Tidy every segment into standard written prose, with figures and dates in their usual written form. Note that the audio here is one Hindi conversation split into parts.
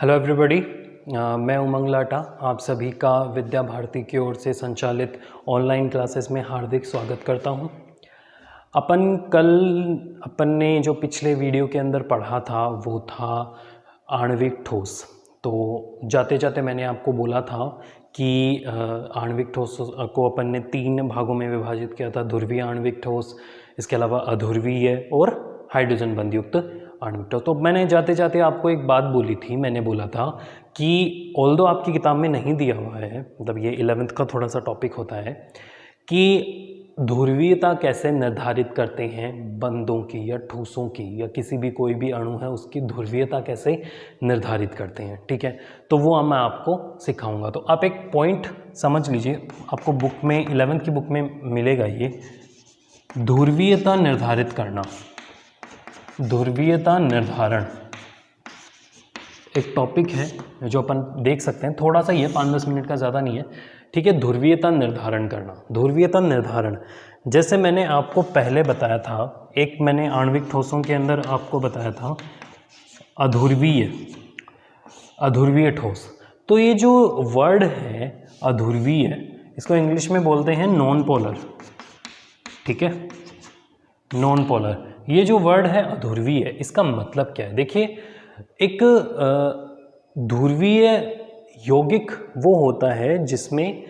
Hello everybody. मैं उमंग लाटा आप सभी का विद्या भारती की ओर से संचालित ऑनलाइन क्लासेस में हार्दिक स्वागत करता हूं। अपन ने जो पिछले वीडियो के अंदर पढ़ा था वो था आणविक ठोस। तो जाते जाते मैंने आपको बोला था कि आणविक ठोस को अपन ने 3 भागों में विभाजित किया था, ध्रुवीय आणविक ठोस, इसके अलावा अध्रुवीय और हाइड्रोजन बंधयुक्त आणविक ठोस। तो मैंने जाते जाते आपको एक बात बोली थी, मैंने बोला था कि ऑल्दो आपकी किताब में नहीं दिया हुआ है, मतलब ये 11th का थोड़ा सा टॉपिक होता है कि ध्रुवीयता कैसे निर्धारित करते हैं बंधों की या ठोसों की या किसी भी कोई भी अणु है उसकी ध्रुवीयता कैसे निर्धारित करते हैं। ठीक है, तो वो मैं आपको सिखाऊंगा। तो आप एक पॉइंट समझ लीजिए, आपको बुक में 11th की बुक में मिलेगा ये ध्रुवीयता निर्धारित करना, ध्रुवीयता निर्धारण एक टॉपिक है जो अपन देख सकते हैं, थोड़ा सा ये 5-10 मिनट का ज़्यादा नहीं है। ठीक है, ध्रुवीयता निर्धारण करना, ध्रुवीयता निर्धारण जैसे मैंने आपको पहले बताया था, एक मैंने आणविक ठोसों के अंदर आपको बताया था अध्रुवीय ठोस। तो ये जो वर्ड है अध्रुवीय, इसको इंग्लिश में बोलते हैं नॉन पोलर। ठीक है, नॉन पोलर, ये जो वर्ड है अध्रुवीय, इसका मतलब क्या है? देखिए, एक ध्रुवीय यौगिक वो होता है जिसमें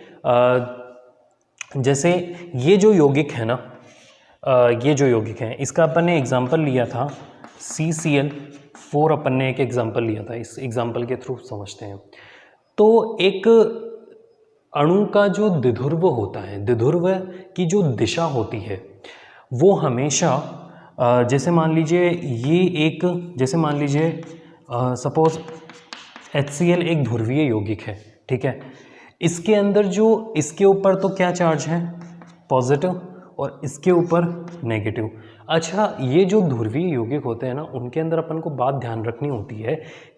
जैसे ये जो यौगिक है ना, ये जो यौगिक है इसका अपन ने एग्जाम्पल लिया था CCl4, अपन ने एक एग्जाम्पल लिया था, इस एग्जाम्पल के थ्रू समझते हैं। तो एक अणु का जो द्विध्रुव होता है, द्विध्रुव की जो दिशा होती है वो हमेशा जैसे मान लीजिए ये एक, जैसे मान लीजिए सपोज HCl एक ध्रुवीय यौगिक है। ठीक है, इसके अंदर जो इसके ऊपर तो क्या चार्ज है, पॉजिटिव, और इसके ऊपर नेगेटिव। अच्छा, ये जो ध्रुवीय यौगिक होते हैं ना, उनके अंदर अपन को बात ध्यान रखनी होती है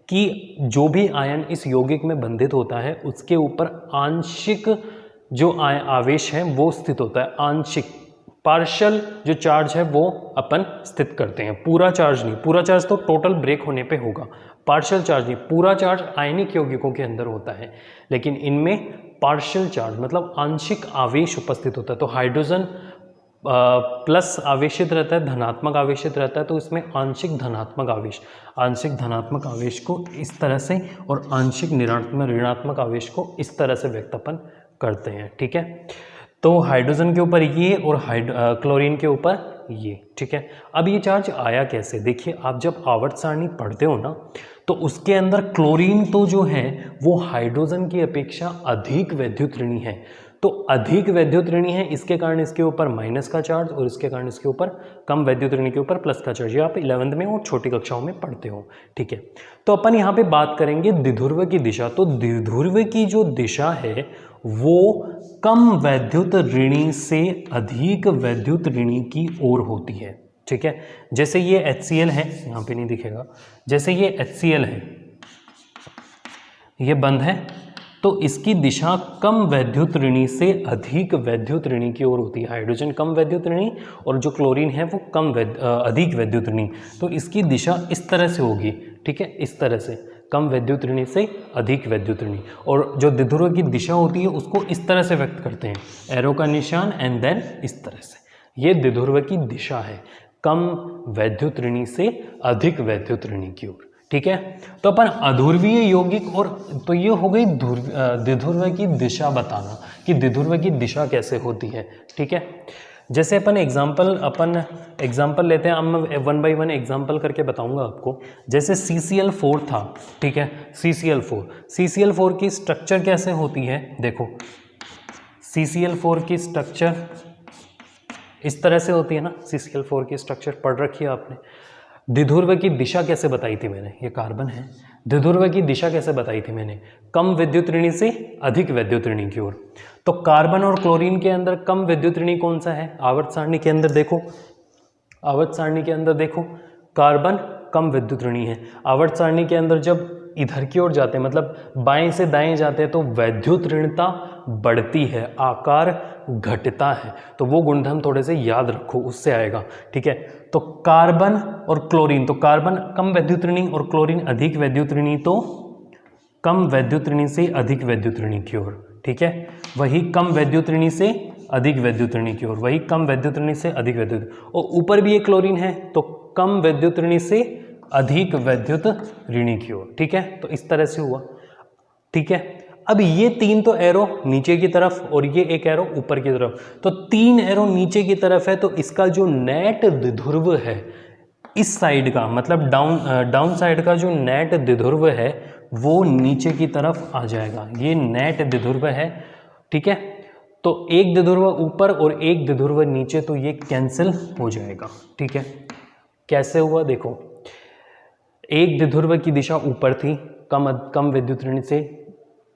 कि जो भी आयन इस यौगिक में बंधित होता है उसके ऊपर आंशिक जो आवेश है वो स्थित होता है। आंशिक, पार्शियल जो चार्ज है वो अपन स्थित करते हैं, पूरा चार्ज नहीं। पूरा चार्ज तो टोटल ब्रेक होने पे होगा, पार्शियल चार्ज नहीं। पूरा चार्ज आयनिक यौगिकों के अंदर होता है, लेकिन इनमें पार्शियल चार्ज मतलब आंशिक आवेश उपस्थित होता है। तो हाइड्रोजन प्लस आवेशित रहता है, धनात्मक आवेशित रहता है, तो इसमें आंशिक धनात्मक आवेश को इस तरह से और आंशिक ऋणात्मक आवेश को इस तरह से व्यक्त अपन करते हैं। ठीक है, तो हाइड्रोजन के ऊपर ये और क्लोरीन के ऊपर ये। ठीक है, अब ये चार्ज आया कैसे? देखिए, आप जब आवर्त सारणी पढ़ते हो ना, तो उसके अंदर क्लोरीन तो जो है वो हाइड्रोजन की अपेक्षा अधिक वैद्युत ऋणी है। तो अधिक वैद्युत ऋणी है, इसके कारण इसके ऊपर माइनस का चार्ज और इसके कारण इसके ऊपर कम वैद्युत ऋणी के ऊपर प्लस का चार्ज। ये आप 11th में और छोटी कक्षाओं में पढ़ते हो। ठीक है, तो अपन यहाँ पे बात करेंगे द्विध्रुव की दिशा। तो द्विध्रुव की जो दिशा है वो कम वैद्युत ऋणी से अधिक वैद्युत ऋणी की ओर होती है। ठीक है, जैसे ये HCl है, यहाँ पे नहीं दिखेगा, जैसे ये HCl है, ये बंद है, तो इसकी दिशा कम वैद्युत ऋणी से अधिक वैद्युत ऋणी की ओर होती है। हाइड्रोजन कम वैद्युत ऋणी और जो क्लोरीन है वो अधिक वैद्युत ऋणी, तो इसकी दिशा इस तरह से होगी। ठीक है, इस तरह से, कम वैद्युत ऋणी से अधिक वैद्युत ऋणी। और जो द्विध्रुव की दिशा होती है उसको इस तरह से व्यक्त करते हैं, एरो का निशान एंड देन इस तरह से। ये द्विध्रुव की दिशा है, कम वैद्युत ऋणी से अधिक वैद्युत ऋणी की ओर। ठीक है, तो अपन अध्रुवीय यौगिक, और तो ये हो गई द्विध्रुव की दिशा बताना कि द्विध्रुव की दिशा कैसे होती है। ठीक है, जैसे अपन एग्जाम्पल लेते हैं, अब मैं 1 by 1 एग्जाम्पल करके बताऊंगा आपको। जैसे CCl4 था। ठीक है, CCl4 की स्ट्रक्चर कैसे होती है? देखो, CCl4 की स्ट्रक्चर इस तरह से होती है ना, CCl4 की स्ट्रक्चर पढ़ रखी है आपने। द्विध्रुव की दिशा कैसे बताई थी मैंने? ये कार्बन है, द्विध्रुव की दिशा कैसे बताई थी मैंने? कम वैद्युत ऋणी से अधिक वैद्युत ऋणी की ओर। तो कार्बन और क्लोरीन के अंदर कम वैद्युत ऋणी कौन सा है? आवर्त सारणी के अंदर देखो, आवर्त सारणी के अंदर देखो, कार्बन कम वैद्युत ऋणी है। आवर्त सारणी के अंदर जब इधर की ओर जाते हैं, मतलब बाएं से दाएं जाते हैं, तो वैद्युत ऋणता बढ़ती है, आकार घटता है। तो वो गुणधर्म थोड़े से याद रखो, उससे आएगा। ठीक है, तो कार्बन और क्लोरीन, तो कार्बन कम वैद्युत ऋणी और क्लोरीन अधिक वैद्युत ऋणी, तो कम वैद्युत ऋणी से अधिक वैद्युत ऋणी की ओर, ठीक है, वही कम वैद्युत ऋणी से अधिक वैद्युत ऋणी की ओर, वही कम वैद्युत ऋणी से अधिक वैद्युत, और ऊपर भी एक क्लोरीन है तो कम वैद्युत ऋणी से अधिक वैद्युत ऋणी की ओर, ठीक है। तो इस तरह से हुआ, ठीक है। अब ये तीन तो एरो नीचे की तरफ और ये एक एरो ऊपर की तरफ, तो तीन एरो नीचे की तरफ है तो इसका जो नेट द्विध्रुव है इस साइड का, मतलब डाउन साइड का जो नेट द्विध्रुव है वो नीचे की तरफ आ जाएगा, ये नेट द्विध्रुव है, ठीक है। तो एक द्विध्रुव ऊपर और एक द्विध्रुव नीचे, तो ये कैंसिल हो जाएगा, ठीक है। कैसे हुआ देखो, एक द्विध्रुव की दिशा ऊपर थी, कम वैद्युत ऋणी से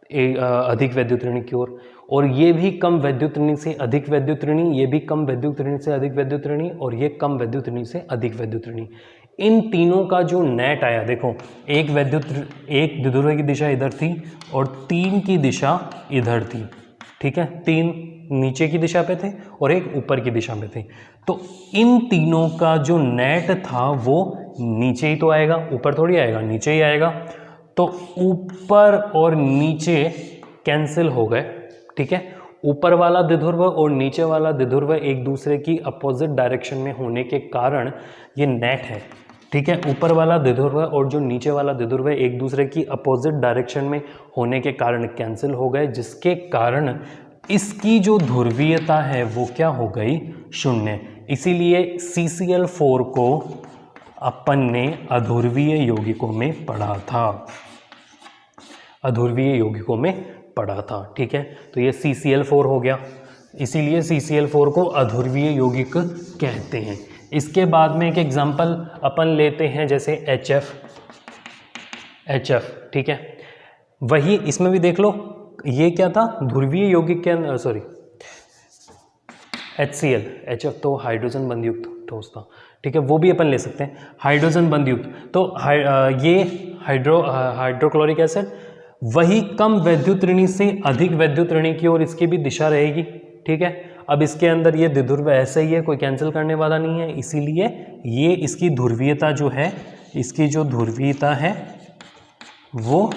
अधिक वैद्युत ऋणी की ओर, और ये भी कम वैद्युत ऋणी से अधिक वैद्युत ऋणी, ये भी कम वैद्युत ऋणी से अधिक वैद्युत ऋणी, और ये कम वैद्युत ऋणी से अधिक वैद्युत ऋणी। इन तीनों का जो नेट आया देखो, एक द्विध्रुव की दिशा इधर थी और तीन की दिशा इधर थी, ठीक है, तीन नीचे की दिशा पे थे और एक ऊपर की दिशा में थे, तो इन तीनों का जो नेट था वो नीचे ही तो आएगा, ऊपर थोड़ी आएगा, नीचे ही आएगा। तो ऊपर और नीचे कैंसिल हो गए, ठीक है। ऊपर वाला द्विध्रुव और नीचे वाला द्विध्रुव एक दूसरे की अपोजिट डायरेक्शन में होने के कारण ये नेट है, ठीक है। ऊपर वाला द्विध्रुव और जो नीचे वाला द्विध्रुव एक दूसरे की अपोजिट डायरेक्शन में होने के कारण कैंसिल हो गए, जिसके कारण इसकी जो ध्रुवीयता है वो क्या हो गई, शून्य। इसीलिए CCl4 को अपन ने अध्रुवीय यौगिकों में पढ़ा था, अध्रुवीय यौगिकों में पढ़ा था, ठीक है। तो ये CCl4 हो गया, इसीलिए CCl4 को अध्रुवीय यौगिक कहते हैं। इसके बाद में एक एग्जांपल अपन लेते हैं, जैसे HF, ठीक है। वही इसमें भी देख लो, ये क्या था, ध्रुवीय यौगिक के अंदर, सॉरी HCl, HF तो हाइड्रोजन बंधयुक्त ठोस था, ठीक है, वो भी अपन ले सकते हैं, हाइड्रोजन बंधयुक्त। तो ये हाइड्रोक्लोरिक एसिड, वही कम वैद्युत ऋणी से अधिक वैद्युत ऋणी की ओर इसकी भी दिशा रहेगी, ठीक है। अब इसके अंदर ये द्विध्रुव ऐसे ही है, कोई कैंसिल करने वाला नहीं है, इसीलिए ये इसकी ध्रुवीयता जो है, इसकी जो ध्रुवीयता है वो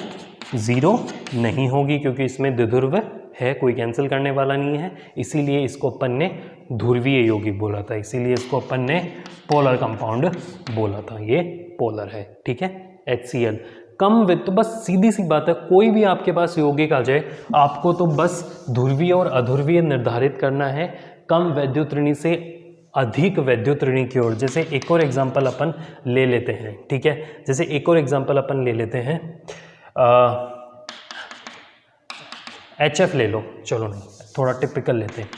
0 नहीं होगी, क्योंकि इसमें द्विध्रुव है, कोई कैंसिल करने वाला नहीं है, इसीलिए इसको अपन ने ध्रुवीय यौगिक बोला था, इसीलिए इसको अपन ने पोलर कंपाउंड बोला था, ये पोलर है, ठीक है। HCl कम तो बस सीधी सी बात है, कोई भी आपके पास यौगिक आ जाए, आपको तो बस ध्रुवीय और अध्रुवीय निर्धारित करना है, कम वैद्युत ऋणी से अधिक वैद्युत ऋणी की ओर। जैसे एक और एग्जांपल अपन ले लेते हैं, ठीक है, जैसे एक और एग्जांपल अपन ले लेते हैं, HF ले लो, चलो नहीं थोड़ा टिपिकल लेते हैं,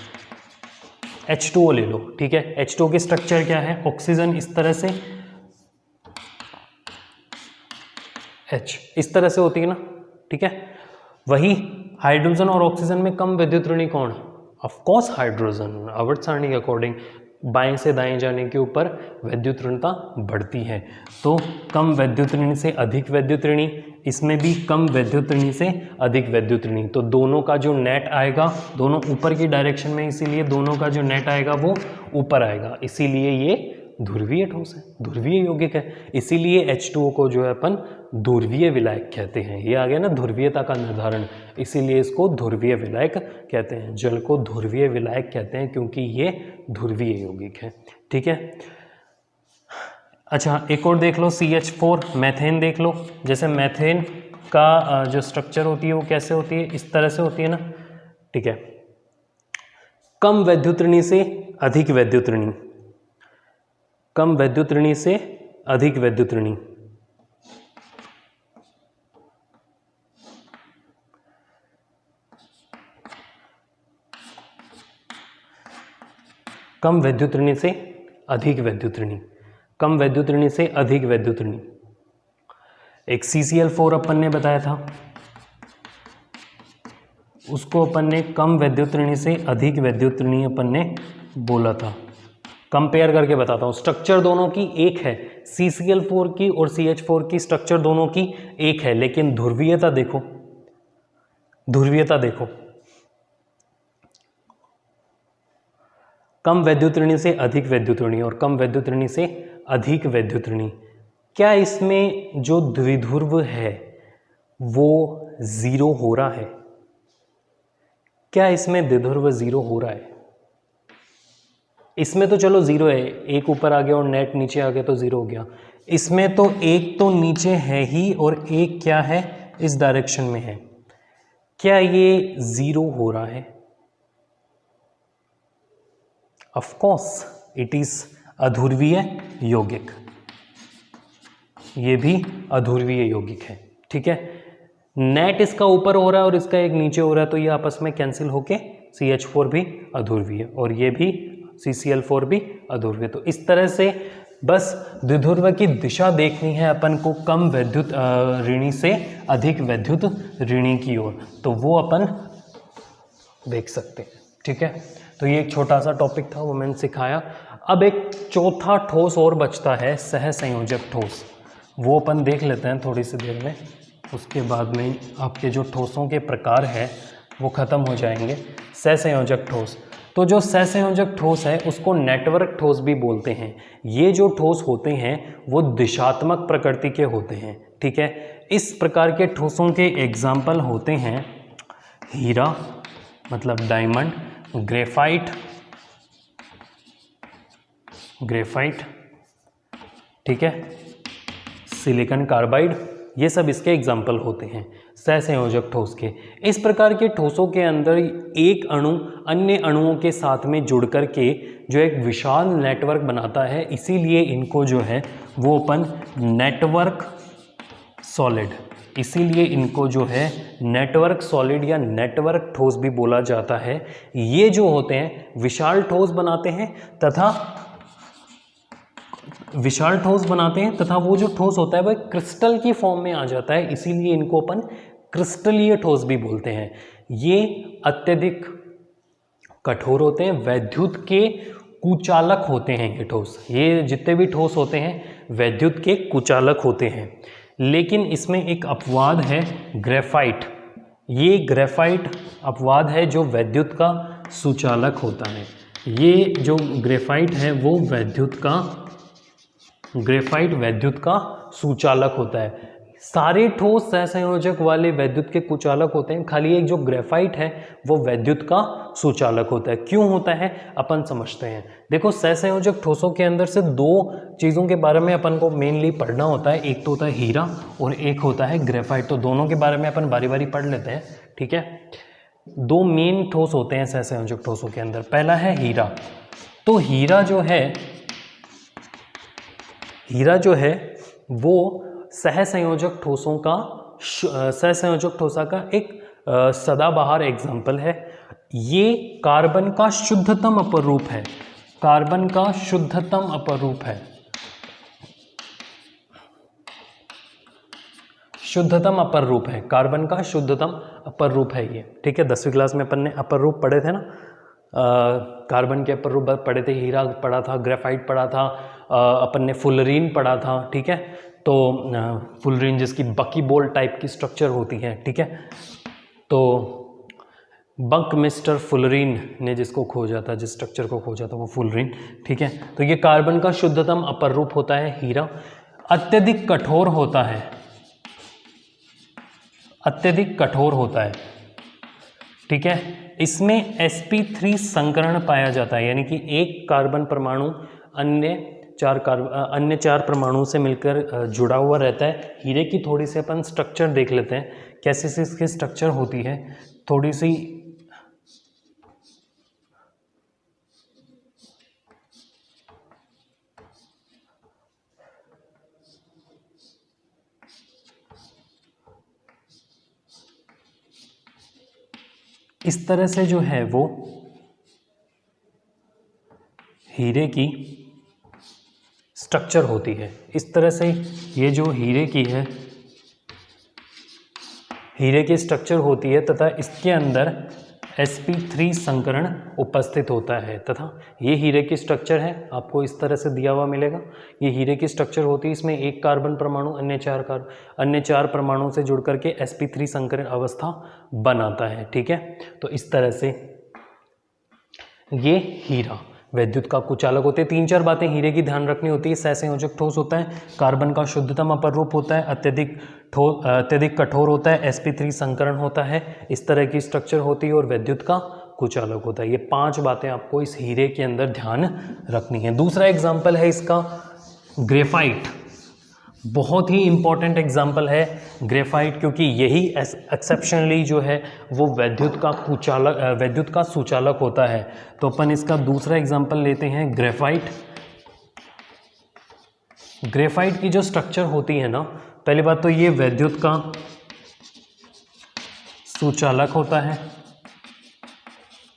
H2O ले लो, ठीक है। H2O की स्ट्रक्चर क्या है, ऑक्सीजन इस तरह से, H इस तरह से होती है ना, ठीक है। वही हाइड्रोजन और ऑक्सीजन में कम वैद्युत ऋणी कौन, ऑफ कोर्स हाइड्रोजन। आवर्त सारणी के अकॉर्डिंग बाएं से दाएं जाने के ऊपर वैद्युत ऋणता बढ़ती है, तो कम वैद्युत ऋणी से अधिक वैद्युत ऋणी, इसमें भी कम वैद्युत ऋणी से अधिक वैद्युत ऋणी, तो दोनों का जो नेट आएगा, दोनों ऊपर की डायरेक्शन में, इसीलिए दोनों का जो नेट आएगा वो ऊपर आएगा, इसीलिए ये ध्रुवीय ठोस है, ध्रुवीय यौगिक है, इसीलिए H2O को जो है अपन ध्रुवीय विलायक कहते हैं। ये आ गया ना ध्रुवीयता का निर्धारण, इसीलिए इसको ध्रुवीय विलायक कहते हैं, जल को ध्रुवीय विलायक कहते हैं क्योंकि ये ध्रुवीय यौगिक है, ठीक है। अच्छा एक और देख लो, CH4 मैथेन देख लो। जैसे मैथेन का जो स्ट्रक्चर होती है वो कैसे होती है, इस तरह से होती है ना, ठीक है। कम वैद्युत ऋणी से अधिक वैद्युत ऋणी, कम वैद्युत ऋणी से अधिक वैद्युत ऋणी, कम वैद्युत ऋणी से अधिक वैद्युत ऋणी, कम वैद्युत ऋणी से अधिक वैद्युत ऋणी। एक CCl4 अपन ने बताया था, उसको अपन ने कम वैद्युत ऋणी से अधिक वैद्युत ऋणी अपन ने बोला था। कंपेयर करके बताता हूँ, स्ट्रक्चर दोनों की एक है, CCl4 की और CH4 की स्ट्रक्चर दोनों की एक है, लेकिन ध्रुवीयता देखो, ध्रुवीयता देखो, कम वैद्युत ऋणी से अधिक वैद्युत ऋणी और कम वैद्युत ऋणी से अधिक वैद्युत ऋणी। क्या इसमें जो द्विध्रुव है वो ज़ीरो हो रहा है? क्या इसमें द्विध्रुव ज़ीरो हो रहा है? इसमें तो चलो ज़ीरो है, एक ऊपर आ गया और नेट नीचे आ गया तो ज़ीरो हो गया। इसमें तो एक तो नीचे है ही और एक क्या है, इस डायरेक्शन में है। क्या ये ज़ीरो हो रहा है? ऑफ कोर्स इट इज़ अध्रुवीय यौगिक, ये भी अध्रुवीय यौगिक है। ठीक है, नेट इसका ऊपर हो रहा है और इसका एक नीचे हो रहा है, तो ये आपस में कैंसिल होके CH4 भी अध्रुवीय और ये भी CCl4 भी अध्रुवीय। तो इस तरह से बस द्विध्रुव की दिशा देखनी है अपन को, कम वैद्युत ऋणी से अधिक वैद्युत ऋणी की ओर, तो वो अपन देख सकते हैं। ठीक है, तो ये एक छोटा सा टॉपिक था, वो मैंने सिखाया। अब एक चौथा ठोस और बचता है, सहसंयोजक ठोस, वो अपन देख लेते हैं थोड़ी सी देर में। उसके बाद में आपके जो ठोसों के प्रकार हैं वो ख़त्म हो जाएंगे। सहसंयोजक ठोस, तो जो सहसंयोजक ठोस है उसको नेटवर्क ठोस भी बोलते हैं। ये जो ठोस होते हैं वो दिशात्मक प्रकृति के होते हैं। ठीक है, इस प्रकार के ठोसों के एग्जाम्पल होते हैं हीरा मतलब डायमंड, ग्रेफाइट, ठीक है, सिलिकॉन कार्बाइड, ये सब इसके एग्जाम्पल होते हैं सहसंयोजक ठोस के। इस प्रकार के ठोसों के अंदर एक अणु अन्य अणुओं के साथ में जुड़ कर के जो एक विशाल नेटवर्क बनाता है, इसीलिए इनको जो है वो अपन नेटवर्क सॉलिड, इसीलिए इनको जो है नेटवर्क सॉलिड या नेटवर्क ठोस भी बोला जाता है। ये जो होते हैं विशाल ठोस बनाते हैं तथा वो जो ठोस होता है वह क्रिस्टल की फॉर्म में आ जाता है, इसीलिए इनको अपन क्रिस्टलीय ठोस भी बोलते हैं। ये अत्यधिक कठोर होते हैं, वैद्युत के कुचालक होते हैं ये ठोस। ये जितने भी ठोस होते हैं वैद्युत के कुचालक होते हैं। लेकिन इसमें एक अपवाद है ग्रेफाइट, ये ग्रेफाइट अपवाद है जो वैद्युत का सुचालक होता है। ये जो ग्रेफाइट है वो ग्रेफाइट वैद्युत का सुचालक होता है। सारे ठोस सहसंयोजक वाले वैद्युत के कुचालक होते हैं, खाली एक जो ग्रेफाइट है वो वैद्युत का सुचालक होता है। क्यों होता है अपन समझते हैं। देखो, सहसंयोजक ठोसों के अंदर से दो चीज़ों के बारे में अपन को मेनली पढ़ना होता है, एक तो होता है हीरा और एक होता है ग्रेफाइट। तो दोनों के बारे में अपन बारी बारी पढ़ लेते हैं। ठीक है, दो मेन ठोस होते हैं सहसंयोजक ठोसों के अंदर। पहला है हीरा। तो हीरा जो है वो सहसंयोजक ठोसा का एक सदाबहार एग्जाम्पल है। ये कार्बन का शुद्धतम अपर रूप है, कार्बन का शुद्धतम अपर रूप है, कार्बन का शुद्धतम अपर रूप है ये। ठीक है, 10वीं क्लास में अपन ने अपर रूप पढ़े थे ना, कार्बन के अपर रूप पढ़े थे, हीरा पढ़ा था, ग्रेफाइट पढ़ा था, अपन ने फुलरीन पढ़ा था। ठीक है, तो फुलरीन जिसकी बकी बॉल टाइप की स्ट्रक्चर होती है। ठीक है, तो बक मिस्टर फुलरीन ने जिसको खोजा था, जिस स्ट्रक्चर को खोजा था वो फुलरीन। ठीक है, तो ये कार्बन का शुद्धतम अपर रूप होता है हीरा। अत्यधिक कठोर होता है। ठीक है, इसमें sp3 संकरण पाया जाता है, यानी कि एक कार्बन परमाणु अन्य चार परमाणुओं से मिलकर जुड़ा हुआ रहता है। हीरे की थोड़ी सी अपन स्ट्रक्चर देख लेते हैं, कैसे से इसकी स्ट्रक्चर होती है थोड़ी सी। इस तरह से जो है वो हीरे की स्ट्रक्चर होती है। इस तरह से ये जो हीरे की स्ट्रक्चर होती है तथा इसके अंदर sp3 संकरण उपस्थित होता है। तथा ये हीरे की स्ट्रक्चर है, आपको इस तरह से दिया हुआ मिलेगा। ये हीरे की स्ट्रक्चर होती है, इसमें एक कार्बन परमाणु अन्य चार परमाणुओं से जुड़ करके sp3 संकरण अवस्था बनाता है। ठीक है, तो इस तरह से ये हीरा। वैद्युत का कुचालक होते हैं। 3-4 बातें हीरे की ध्यान रखनी होती है। सहसंयोजक ठोस होता है, कार्बन का शुद्धतम अपर रूप होता है, अत्यधिक कठोर होता है, sp3 संकरण होता है, इस तरह की स्ट्रक्चर होती है और वैद्युत का कुचालक होता है। ये 5 बातें आपको इस हीरे के अंदर ध्यान रखनी है। दूसरा एग्जाम्पल है इसका ग्रेफाइट। बहुत ही इंपॉर्टेंट एग्जाम्पल है ग्रेफाइट, क्योंकि यही एक्सेप्शनली जो है वो वैद्युत का सुचालक होता है। तो अपन इसका दूसरा एग्जाम्पल लेते हैं ग्रेफाइट। ग्रेफाइट की जो स्ट्रक्चर होती है ना, पहली बात तो ये वैद्युत का सुचालक होता है।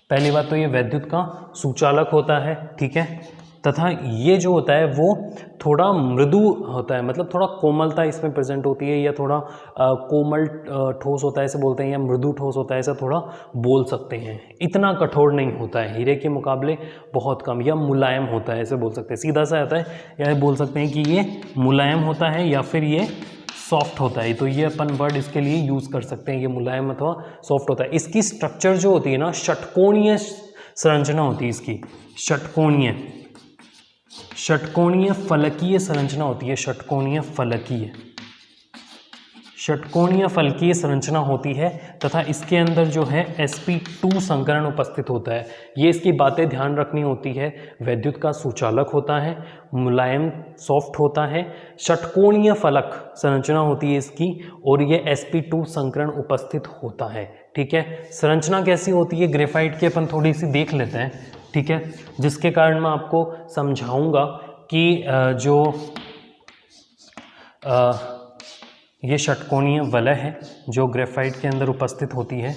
पहली बात तो ये वैद्युत का सुचालक होता है, ठीक है, तथा ये जो होता है वो थोड़ा मृदु होता है, मतलब थोड़ा कोमलता इसमें प्रेजेंट होती है, या थोड़ा कोमल ठोस होता है ऐसे बोलते हैं, या मृदु ठोस होता है ऐसा थोड़ा बोल सकते हैं। इतना कठोर नहीं होता है, हीरे के मुकाबले बहुत कम, या मुलायम होता है ऐसे बोल सकते हैं। सीधा सा आता है, या बोल सकते हैं कि ये मुलायम होता है या फिर ये सॉफ्ट होता है। तो ये अपन वर्ड इसके लिए यूज़ कर सकते हैं, ये मुलायम अथवा सॉफ्ट होता है। इसकी स्ट्रक्चर जो होती है ना, षटकोणीय संरचना होती है इसकी, षटकोणीय फलकीय संरचना होती है, षटकोणीय फलकीय संरचना होती है, तथा इसके अंदर जो है sp2 संकरण उपस्थित होता है। ये इसकी बातें ध्यान रखनी होती है। वैद्युत का सुचालक होता है, मुलायम सॉफ्ट होता है, षटकोणीय फलक संरचना होती है इसकी, और ये sp2 संकरण उपस्थित होता है, ठीक है। संरचना कैसी होती है ग्रेफाइट की अपन थोड़ी सी देख लेते हैं, ठीक है, जिसके कारण मैं आपको समझाऊंगा कि ये षटकोणीय वलय है जो ग्रेफाइट के अंदर उपस्थित होती है।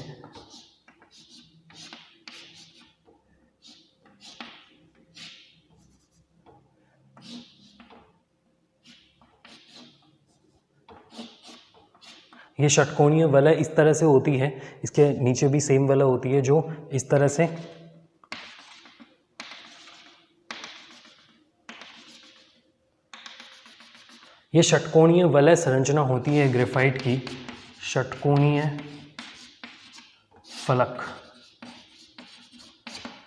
ये षटकोणीय वलय इस तरह से होती है, इसके नीचे भी सेम वलय होती है जो इस तरह से ये षटकोणीय वलय संरचना होती है ग्रेफाइट की, षटकोणीय फलक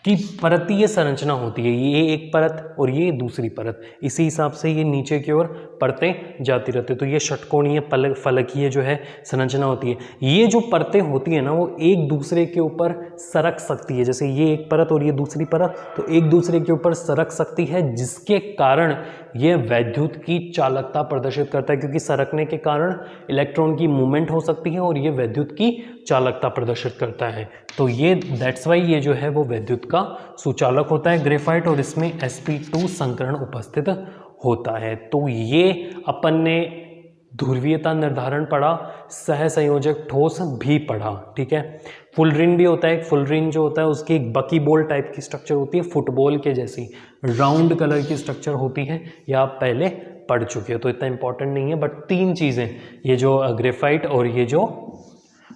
की परतीय संरचना होती है। ये एक परत और ये दूसरी परत, इसी हिसाब से ये नीचे की ओर परतें जाती रहती है। तो ये षटकोणीय फलकीय जो है संरचना होती है। ये जो परतें होती है ना, वो एक दूसरे के ऊपर सरक सकती है। जैसे ये एक परत और ये दूसरी परत, तो एक दूसरे के ऊपर सरक सकती है, जिसके कारण ये वैद्युत की चालकता प्रदर्शित करता है, क्योंकि सरकने के कारण इलेक्ट्रॉन की मूवमेंट हो सकती है और ये वैद्युत की चालकता प्रदर्शित करता है। तो ये दैट्स वाई ये जो है वो वैद्युत का सुचालक होता है ग्रेफाइट, और इसमें sp2 संकरण उपस्थित होता है। तो ये अपन ने ध्रुवीयता निर्धारण पढ़ा, सहसंयोजक ठोस भी पढ़ा, ठीक है। फुलरिन भी होता है, एक फुलरिन जो होता है उसकी एक बकी बॉल टाइप की स्ट्रक्चर होती है, फुटबॉल के जैसी राउंड कलर की स्ट्रक्चर होती है, यह आप पहले पढ़ चुके हो, तो इतना इंपॉर्टेंट नहीं है। बट 3 चीज़ें, ये जो ग्रेफाइट और ये जो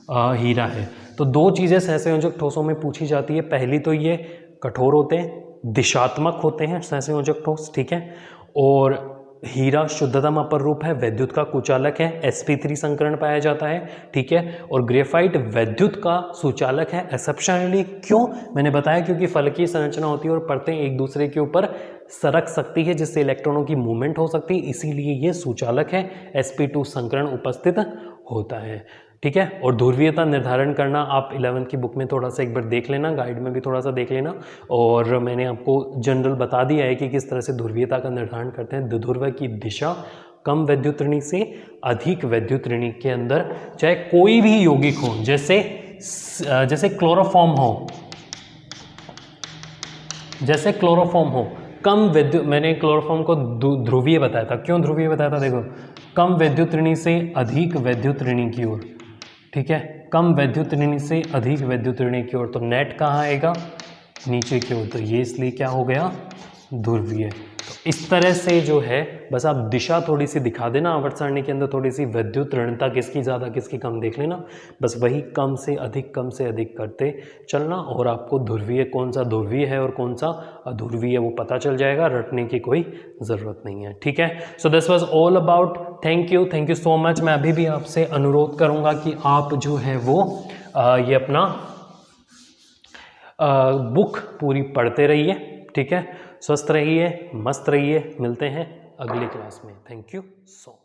हीरा है, तो 2 चीज़ें सहसंयोजक ठोसों में पूछी जाती है। पहली तो ये कठोर होते हैं, दिशात्मक होते हैं सहसंयोजक ठोस, ठीक है, और हीरा शुद्धतम अपर रूप है, वैद्युत का कुचालक है, sp3 संकरण पाया जाता है, ठीक है, और ग्रेफाइट वैद्युत का सुचालक है एक्सेप्शनली। क्यों? मैंने बताया क्योंकि फलकीय संरचना होती है और परतें एक दूसरे के ऊपर सरक सकती है, जिससे इलेक्ट्रॉनों की मूवमेंट हो सकती है, इसीलिए ये सुचालक है, sp2 संकरण उपस्थित होता है, ठीक है। और ध्रुवीयता निर्धारण करना आप 11th की बुक में थोड़ा सा एक बार देख लेना, गाइड में भी थोड़ा सा देख लेना, और मैंने आपको जनरल बता दिया है कि किस तरह से ध्रुवीयता का निर्धारण करते हैं। द्विध्रुव की दिशा कम वैद्युत ऋणी से अधिक वैद्युत ऋणी के अंदर, चाहे कोई भी यौगिक हो, जैसे क्लोरोफॉर्म हो, कम वैद्युत, मैंने क्लोरोफॉर्म को ध्रुवीय बताया था। क्यों ध्रुवीय बताया था? देखो, कम वैद्युत ऋणी से अधिक वैद्युत ऋणी की ओर, ठीक है, कम वैद्युत ऋणी से अधिक वैद्युत ऋणी की ओर, तो नेट कहाँ आएगा? नीचे की ओर, तो ये इसलिए क्या हो गया? ध्रुवीय। तो इस तरह से जो है, बस आप दिशा थोड़ी सी दिखा देना आवर्त सारणी के अंदर, थोड़ी सी वैद्युत ऋणता किसकी ज़्यादा किसकी कम देख लेना, बस वही कम से अधिक करते चलना, और आपको ध्रुवीय कौन सा ध्रुवीय है और कौन सा अध्रुवीय वो पता चल जाएगा, रटने की कोई ज़रूरत नहीं है, ठीक है। So this was all about, thank you so much. मैं अभी भी आपसे अनुरोध करूँगा कि आप जो है वो ये अपना बुक पूरी पढ़ते रहिए, ठीक है, स्वस्थ रहिए, मस्त रहिए, मिलते हैं अगली क्लास में। Thank you so much.